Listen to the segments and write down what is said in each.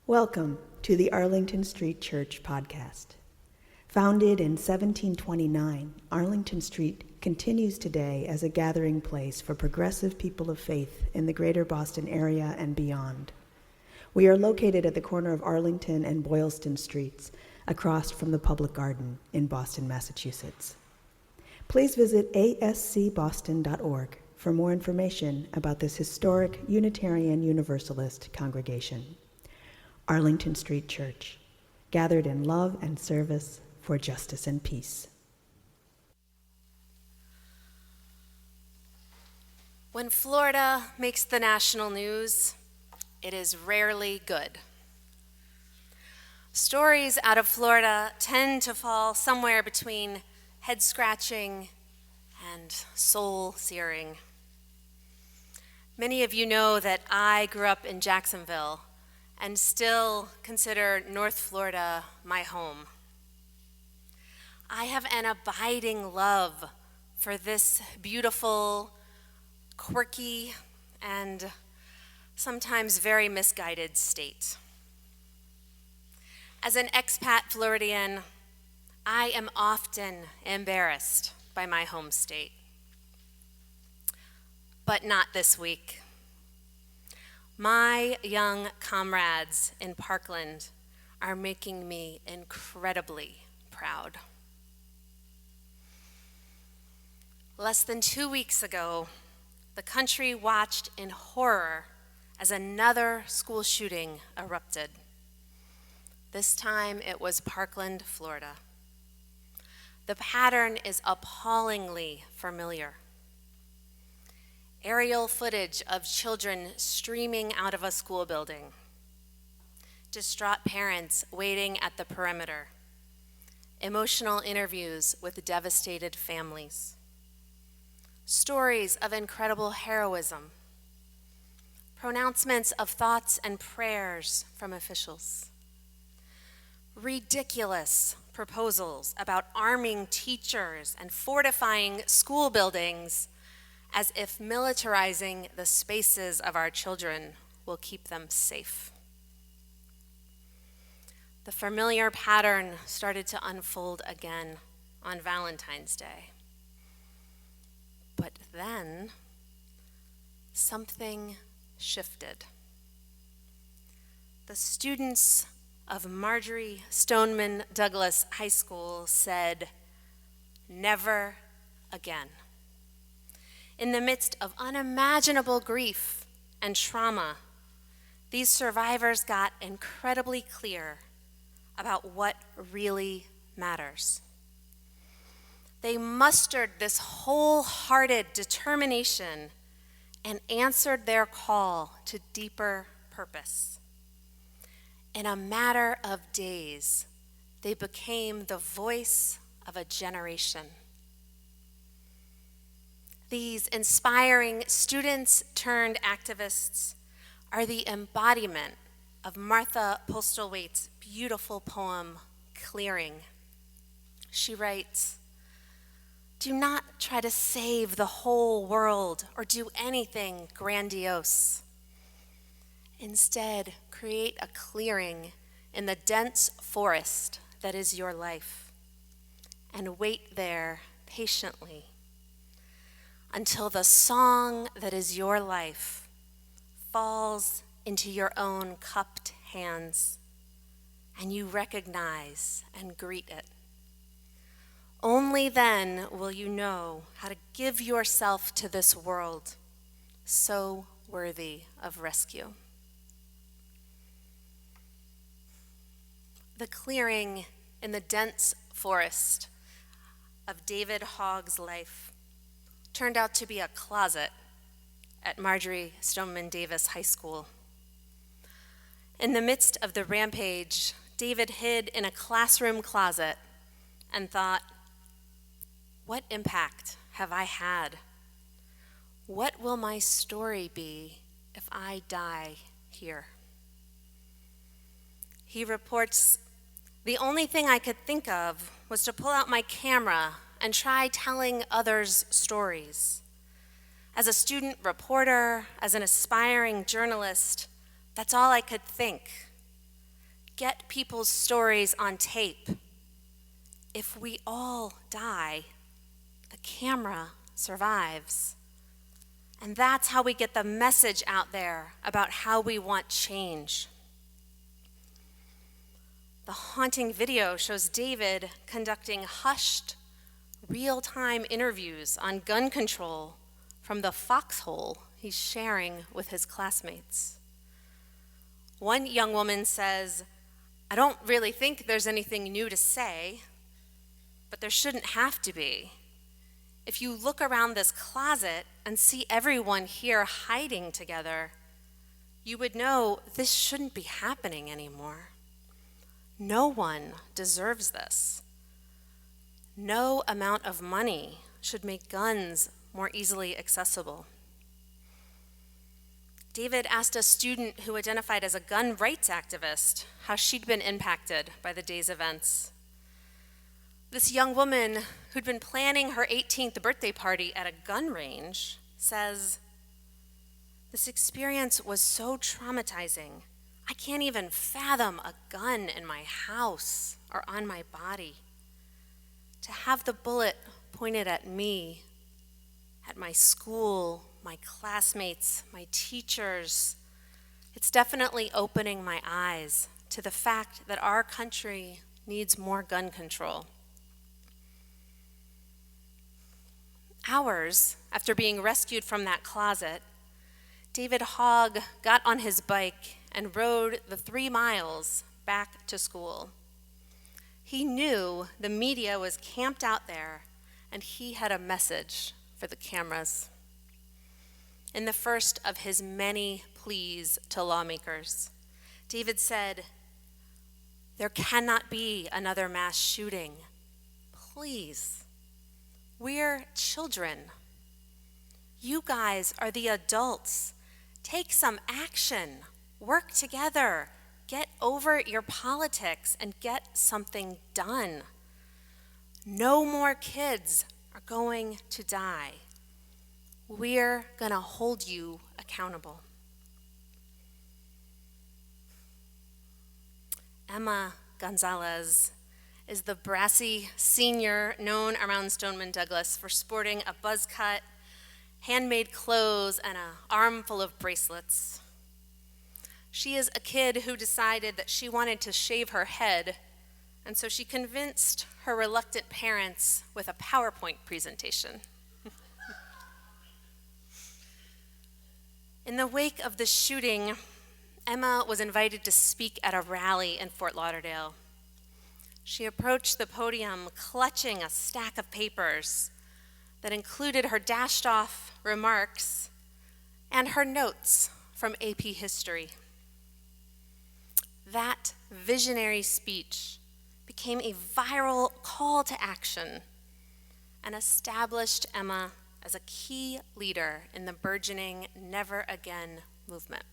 Welcome to the Arlington Street Church podcast. Founded in 1729, Arlington Street continues today as a gathering place for progressive people of faith in the greater Boston area and beyond. We are located at the corner of Arlington and Boylston Streets, across from the Public Garden in Boston, Massachusetts. Please visit ascboston.org for more information about this historic Unitarian Universalist congregation. Arlington Street Church, gathered in love and service for justice and peace. When Florida makes the national news, it is rarely good. Stories out of Florida tend to fall somewhere between head-scratching and soul-searing. Many of you know that I grew up in Jacksonville and still consider North Florida my home. I have an abiding love for this beautiful, quirky, and sometimes very misguided state. As an expat Floridian, I am often embarrassed by my home state. But not this week. My young comrades in Parkland are making me incredibly proud. Less than 2 weeks ago, the country watched in horror as another school shooting erupted. This time it was Parkland, Florida. The pattern is appallingly familiar. Aerial footage of children streaming out of a school building. Distraught parents waiting at the perimeter. Emotional interviews with devastated families. Stories of incredible heroism. Pronouncements of thoughts and prayers from officials. Ridiculous proposals about arming teachers and fortifying school buildings as if militarizing the spaces of our children will keep them safe. The familiar pattern started to unfold again on Valentine's Day. But then, something shifted. The students of Marjorie Stoneman Douglas High School said, "Never again." In the midst of unimaginable grief and trauma, these survivors got incredibly clear about what really matters. They mustered this wholehearted determination and answered their call to deeper purpose. In a matter of days, they became the voice of a generation. These inspiring students turned activists are the embodiment of Martha Postlethwaite's beautiful poem, Clearing. She writes, "Do not try to save the whole world or do anything grandiose. Instead, create a clearing in the dense forest that is your life and wait there patiently until the song that is your life falls into your own cupped hands and you recognize and greet it. Only then will you know how to give yourself to this world so worthy of rescue." The clearing in the dense forest of David Hogg's life turned out to be a closet at Marjorie Stoneman Davis High School. In the midst of the rampage, David hid in a classroom closet and thought, "What impact have I had? What will my story be if I die here?" He reports, "The only thing I could think of was to pull out my camera and try telling others' stories. As a student reporter, as an aspiring journalist, that's all I could think. get people's stories on tape. If we all die, the camera survives. And that's how we get the message out there about how we want change. The haunting video shows David conducting hushed, real-time interviews on gun control from the foxhole he's sharing with his classmates. One young woman says, "I don't really think there's anything new to say, but there shouldn't have to be. If you look around this closet and see everyone here hiding together, you would know this shouldn't be happening anymore. No one deserves this. No amount of money should make guns more easily accessible." David asked a student who identified as a gun rights activist how she'd been impacted by the day's events. This young woman who'd been planning her 18th birthday party at a gun range says, "This experience was so traumatizing. I can't even fathom a gun in my house or on my body. To have the bullet pointed at me, at my school, my classmates, my teachers, it's definitely opening my eyes to the fact that our country needs more gun control." Hours after being rescued from that closet, David Hogg got on his bike and rode the 3 miles back to school. He knew the media was camped out there, and he had a message for the cameras. In the first of his many pleas to lawmakers, David said, "There cannot be another mass shooting. Please. We're children. You guys are the adults. Take some action. Work together. Get over your politics and get something done. No more kids are going to die. We're going to hold you accountable." Emma Gonzalez is the brassy senior known around Stoneman Douglas for sporting a buzz cut, handmade clothes, and an armful of bracelets. She is a kid who decided that she wanted to shave her head, and so she convinced her reluctant parents with a PowerPoint presentation. In the wake of the shooting, Emma was invited to speak at a rally in Fort Lauderdale. She approached the podium clutching a stack of papers that included her dashed off remarks and her notes from AP History. That visionary speech became a viral call to action and established Emma as a key leader in the burgeoning Never Again movement.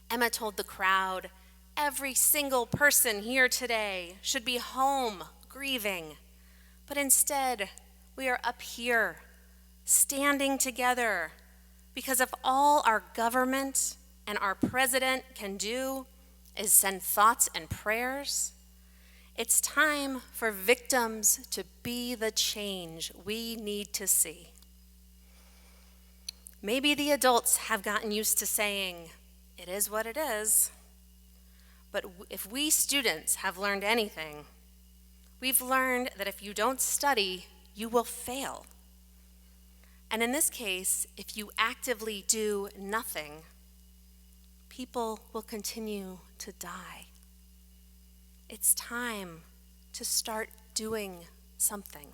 Emma told the crowd, "Every single person here today should be home grieving, but instead we are up here standing together because if all our government and our president can do is send thoughts and prayers, it's time for victims to be the change we need to see." Maybe the adults have gotten used to saying, "It is what it is." But if we students have learned anything, we've learned that if you don't study, you will fail. And in this case, if you actively do nothing, people will continue to die. It's time to start doing something.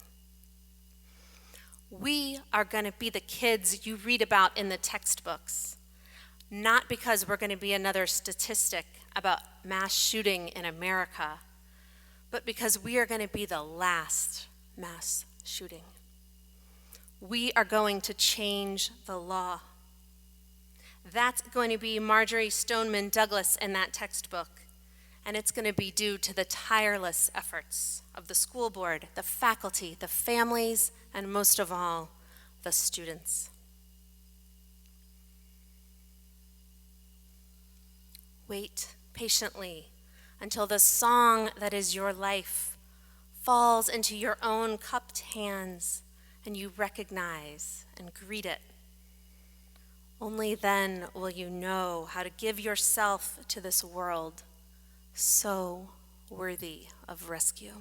We are going to be the kids you read about in the textbooks, not because we're going to be another statistic about mass shooting in America, but because we are going to be the last mass shooting. We are going to change the law. That's going to be Marjorie Stoneman Douglas in that textbook, and it's going to be due to the tireless efforts of the school board, the faculty, the families, and most of all, the students. Wait patiently, until the song that is your life falls into your own cupped hands and you recognize and greet it. Only then will you know how to give yourself to this world so worthy of rescue.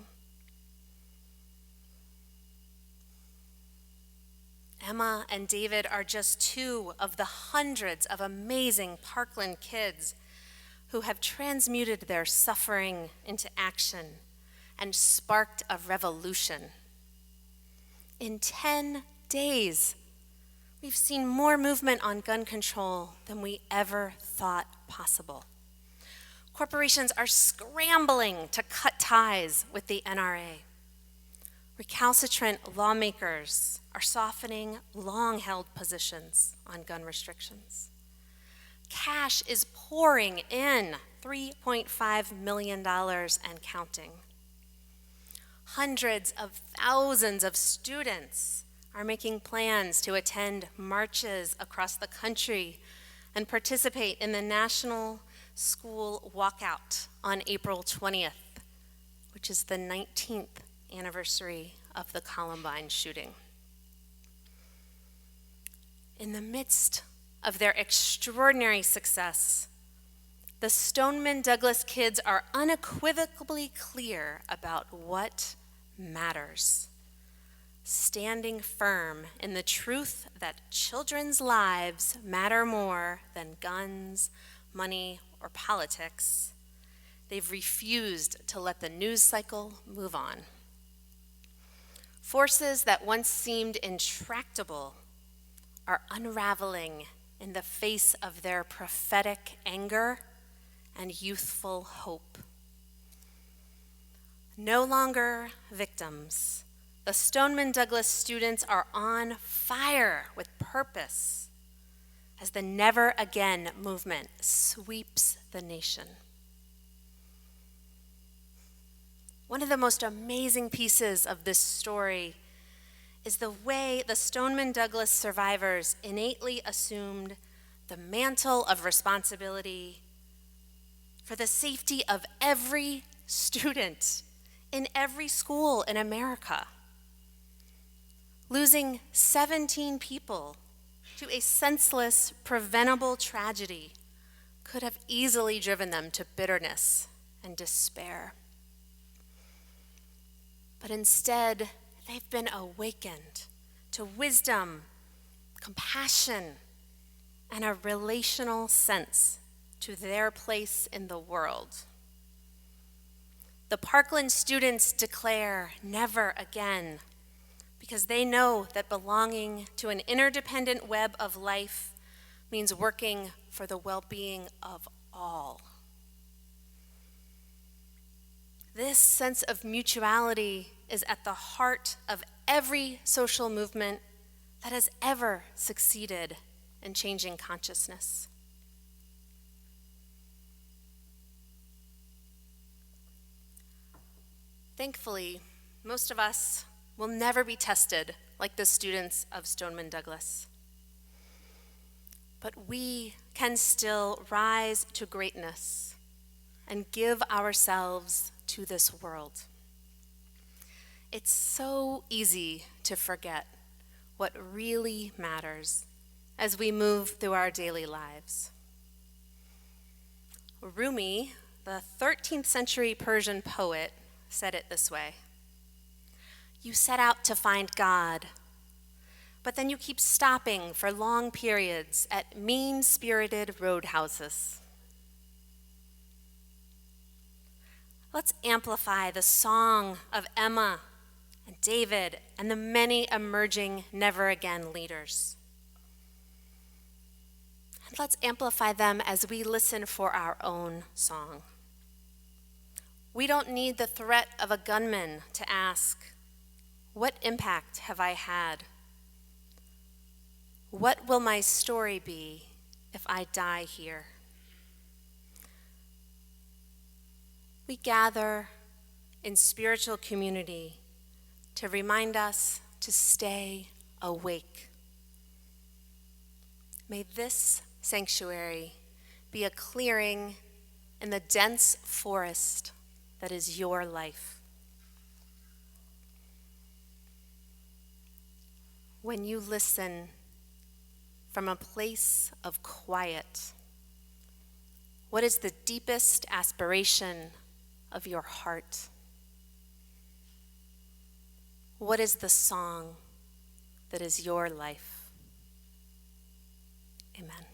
Emma and David are just two of the hundreds of amazing Parkland kids who have transmuted their suffering into action and sparked a revolution. In 10 days, we've seen more movement on gun control than we ever thought possible. Corporations are scrambling to cut ties with the NRA. Recalcitrant lawmakers are softening long-held positions on gun restrictions. Cash is pouring in, $3.5 million and counting. Hundreds of thousands of students are making plans to attend marches across the country and participate in the National School Walkout on April 20th, which is the 19th anniversary of the Columbine shooting. In the midst of their extraordinary success, the Stoneman Douglas kids are unequivocally clear about what matters, standing firm in the truth that children's lives matter more than guns, money, or politics. They've refused to let the news cycle move on. Forces that once seemed intractable are unraveling in the face of their prophetic anger and youthful hope. No longer victims, the Stoneman Douglas students are on fire with purpose as the Never Again movement sweeps the nation. One of the most amazing pieces of this story is the way the Stoneman Douglas survivors innately assumed the mantle of responsibility for the safety of every student in every school in America. Losing 17 people to a senseless, preventable tragedy could have easily driven them to bitterness and despair. But instead, they've been awakened to wisdom, compassion, and a relational sense to their place in the world. The Parkland students declare never again because they know that belonging to an interdependent web of life means working for the well-being of all. This sense of mutuality is at the heart of every social movement that has ever succeeded in changing consciousness. Thankfully, most of us will never be tested like the students of Stoneman Douglas. But we can still rise to greatness and give ourselves to this world. It's so easy to forget what really matters as we move through our daily lives. Rumi, the 13th century Persian poet, said it this way: "You set out to find God, but then you keep stopping for long periods at mean-spirited roadhouses." Let's amplify the song of Emma and David and the many emerging Never Again leaders. And let's amplify them as we listen for our own song. We don't need the threat of a gunman to ask, what impact have I had? What will my story be if I die here? We gather in spiritual community to remind us to stay awake. May this sanctuary be a clearing in the dense forest that is your life. When you listen from a place of quiet, what is the deepest aspiration of your heart? What is the song that is your life? Amen.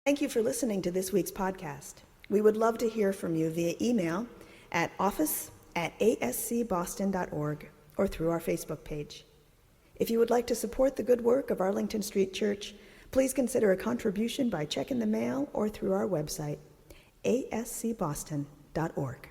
Thank you for listening to this week's podcast. We would love to hear from you via email at office@ascboston.org or through our Facebook page. If you would like to support the good work of Arlington Street Church, please consider a contribution by check in the mail or through our website, ascboston.org.